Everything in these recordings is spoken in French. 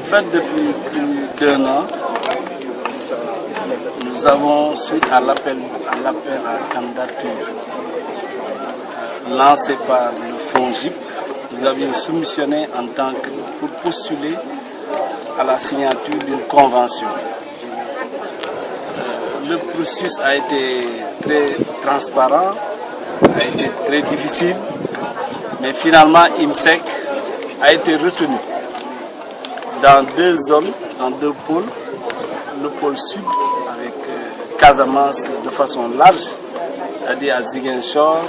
En fait, depuis plus d'1 an, nous avons, suite à l'appel à candidature lancé par le FONGIP, nous avions soumissionné en tant que pour postuler à la signature d'une convention. Le processus a été très transparent, a été très difficile, mais finalement IMSEC a été retenu dans 2 zones, dans 2 pôles, le pôle sud avec Casamance de façon large, c'est-à-dire à Ziguinchor,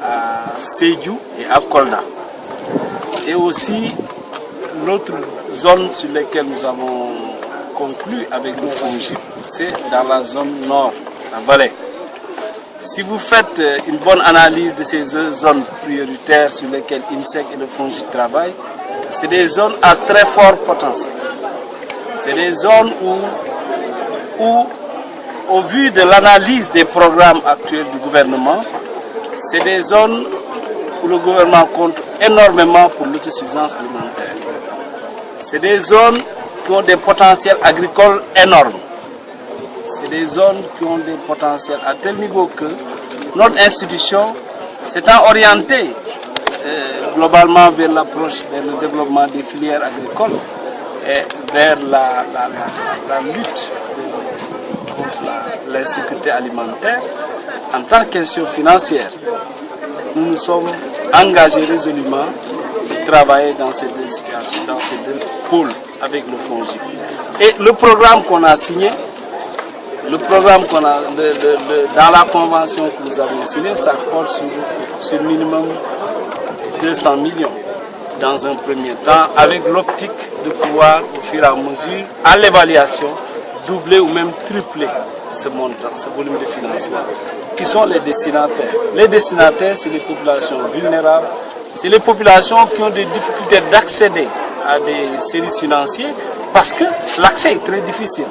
à Sédhiou et à Kolda. Et aussi l'autre zone sur laquelle nous avons conclu avec le FONGIP, c'est dans la zone nord, la vallée. Si vous faites une bonne analyse de ces zones prioritaires sur lesquelles IMSEC et le FONGIP travaillent, c'est des zones à très fort potentiel. C'est des zones où, au vu de l'analyse des programmes actuels du gouvernement, c'est des zones où le gouvernement compte énormément pour l'autosuffisance alimentaire. C'est des zones qui ont des potentiels agricoles énormes. C'est des zones qui ont des potentiels à tel niveau que notre institution s'étant orientée globalement vers l'approche, vers le développement des filières agricoles et vers la lutte contre l'insécurité alimentaire, en tant qu'institution financière, nous nous sommes engagés résolument de travailler dans ces 2 situations, dans ces 2 pôles avec le FONGIP. Et le programme qu'on a signé, le programme qu'on a dans la convention que nous avons signée, ça porte sur minimum 200 millions dans un premier temps, avec l'optique de pouvoir, au fur et à mesure, à l'évaluation, doubler ou même tripler ce montant, ce volume de financement. Qui sont les destinataires? Les destinataires, c'est les populations vulnérables, c'est les populations qui ont des difficultés d'accéder à des services financiers parce que l'accès est très difficile.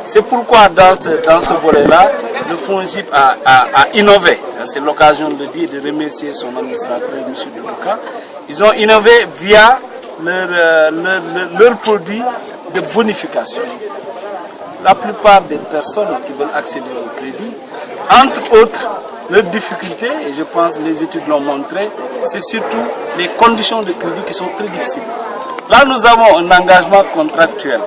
C'est pourquoi dans ce volet-là, le FONGIP a innové. C'est l'occasion de dire, de remercier son administrateur, M. Debouka. Ils ont innové via leur produit de bonification. La plupart des personnes qui veulent accéder au crédit, entre autres, leurs difficultés, et je pense que les études l'ont montré, c'est surtout les conditions de crédit qui sont très difficiles. Là, nous avons un engagement contractuel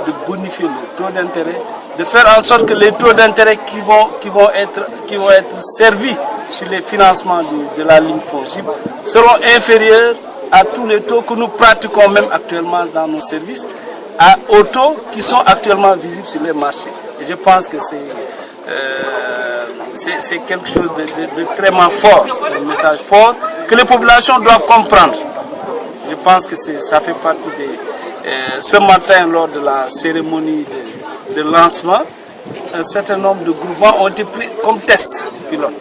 de bonifier le taux d'intérêt, de faire en sorte que les taux d'intérêt qui vont être servis sur les financements de la ligne FONGIP seront inférieurs à tous les taux que nous pratiquons même actuellement dans nos services, aux taux qui sont actuellement visibles sur les marchés. Et je pense que c'est quelque chose de très fort, c'est un message fort que les populations doivent comprendre. Je pense que ça fait partie ce matin, lors de la cérémonie de lancement, un certain nombre de groupements ont été pris comme test pilote.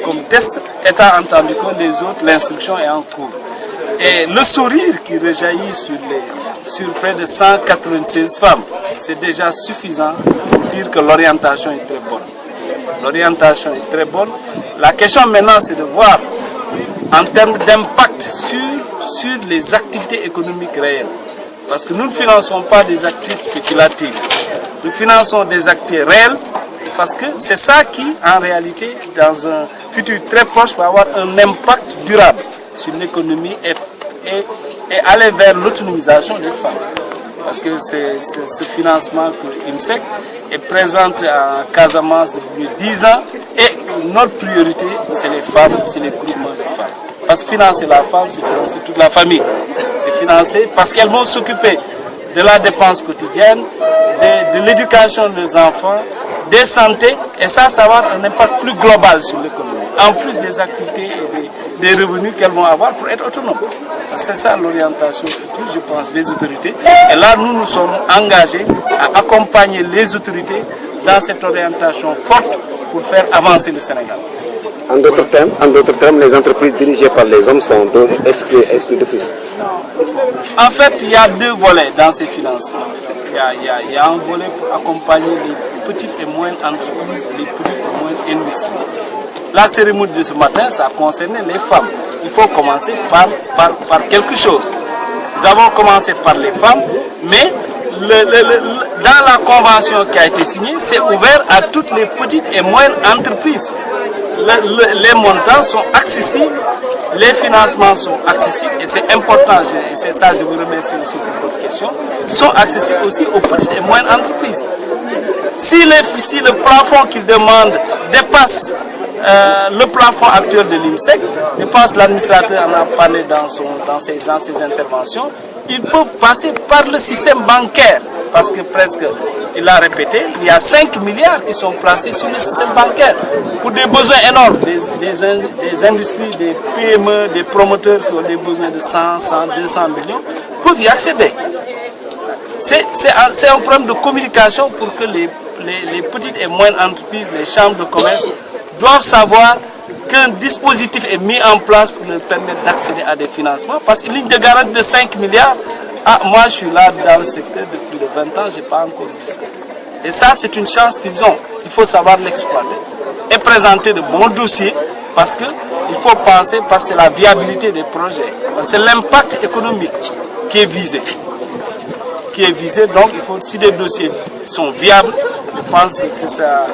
Comme test, étant entendu que les autres, l'instruction est en cours. Et le sourire qui rejaillit sur près de 196 femmes, c'est déjà suffisant pour dire que l'orientation est très bonne. L'orientation est très bonne. La question maintenant, c'est de voir en termes d'impact sur les activités économiques réelles. Parce que nous ne finançons pas des activités spéculatives. Nous finançons des activités réelles parce que c'est ça qui, en réalité, dans un futur très proche, va avoir un impact durable sur l'économie et aller vers l'autonomisation des femmes. Parce que c'est ce financement que IMSEC est présente à Casamance depuis 10 ans et notre priorité, c'est les femmes, c'est les groupements de femmes. Parce que financer la femme, c'est financer toute la famille. C'est financer parce qu'elles vont s'occuper de la dépense quotidienne, de l'éducation des enfants, des santé, et ça va avoir un impact plus global sur l'économie, en plus des activités et des revenus qu'elles vont avoir pour être autonomes. C'est ça l'orientation future, je pense, des autorités. Et là, nous sommes engagés à accompagner les autorités dans cette orientation forte pour faire avancer le Sénégal. En d'autres termes, les entreprises dirigées par les hommes sont exclues de plus. En fait, il y a 2 volets dans ces financements. Il y a un volet pour accompagner les petites et moyennes entreprises et les petites et moyennes industries. La cérémonie de ce matin, ça concernait les femmes. Il faut commencer par quelque chose. Nous avons commencé par les femmes, mais dans la convention qui a été signée, c'est ouvert à toutes les petites et moyennes entreprises. Les montants sont accessibles, les financements sont accessibles, et c'est important, et c'est ça, je vous remercie aussi pour votre question, sont accessibles aussi aux petites et moyennes entreprises. Si le plafond qu'ils demandent dépasse le plafond actuel de l'IMSEC, je pense que l'administrateur en a parlé dans ses interventions, ils peuvent passer par le système bancaire, parce que presque, il a répété, il y a 5 milliards qui sont placés sur le système bancaire pour des besoins énormes, des industries, des PME, des promoteurs qui ont des besoins de 100, 200 millions, peuvent y accéder. C'est un problème de communication pour que les petites et moyennes entreprises, les chambres de commerce, doivent savoir qu'un dispositif est mis en place pour leur permettre d'accéder à des financements. Parce qu'une ligne de garantie de 5 milliards, moi je suis là dans le secteur depuis plus de 20 ans, je n'ai pas encore vu ça. Et ça, c'est une chance qu'ils ont. Il faut savoir l'exploiter et présenter de bons dossiers, parce qu'il faut penser, parce que c'est la viabilité des projets, c'est l'impact économique qui est visé. Donc il faut, si les dossiers sont viables, je pense que ça,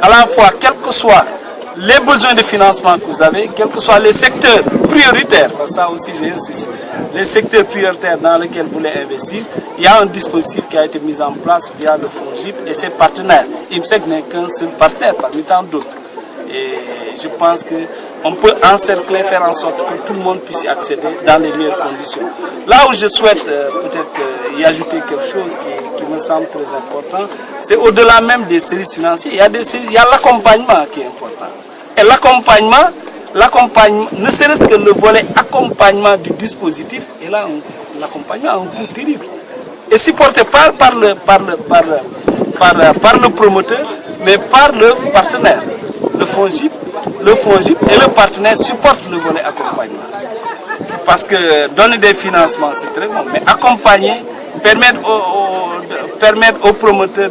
à la fois, quels que soient les besoins de financement que vous avez, quels que soient les secteurs prioritaires, parce que ça aussi j'insiste, les secteurs prioritaires dans lesquels vous voulez investir, il y a un dispositif qui a été mis en place via le FONGIP et ses partenaires. IMSEC n'est qu'un seul partenaire parmi tant d'autres. Et je pense qu'on peut encercler, faire en sorte que tout le monde puisse y accéder dans les meilleures conditions. Là où je souhaite peut-être y ajouter quelque chose qui me semble très important, c'est au-delà même des services financiers, il y a l'accompagnement qui est important. Et l'accompagnement, ne serait-ce que le volet accompagnement du dispositif, et là, l'accompagnement a un coût terrible. Et supporté pas par le promoteur, mais par le partenaire. Le FONGIP et le partenaire supportent le volet accompagnement. Parce que donner des financements, c'est très bon, mais accompagner, permettre aux promoteurs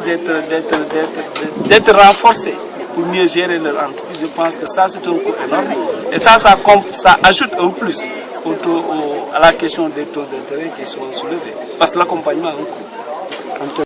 d'être renforcés pour mieux gérer leur entreprise. Je pense que ça, c'est un coût énorme. Et ça ajoute un plus à la question des taux d'intérêt qui sont soulevés. Parce que l'accompagnement a un coût.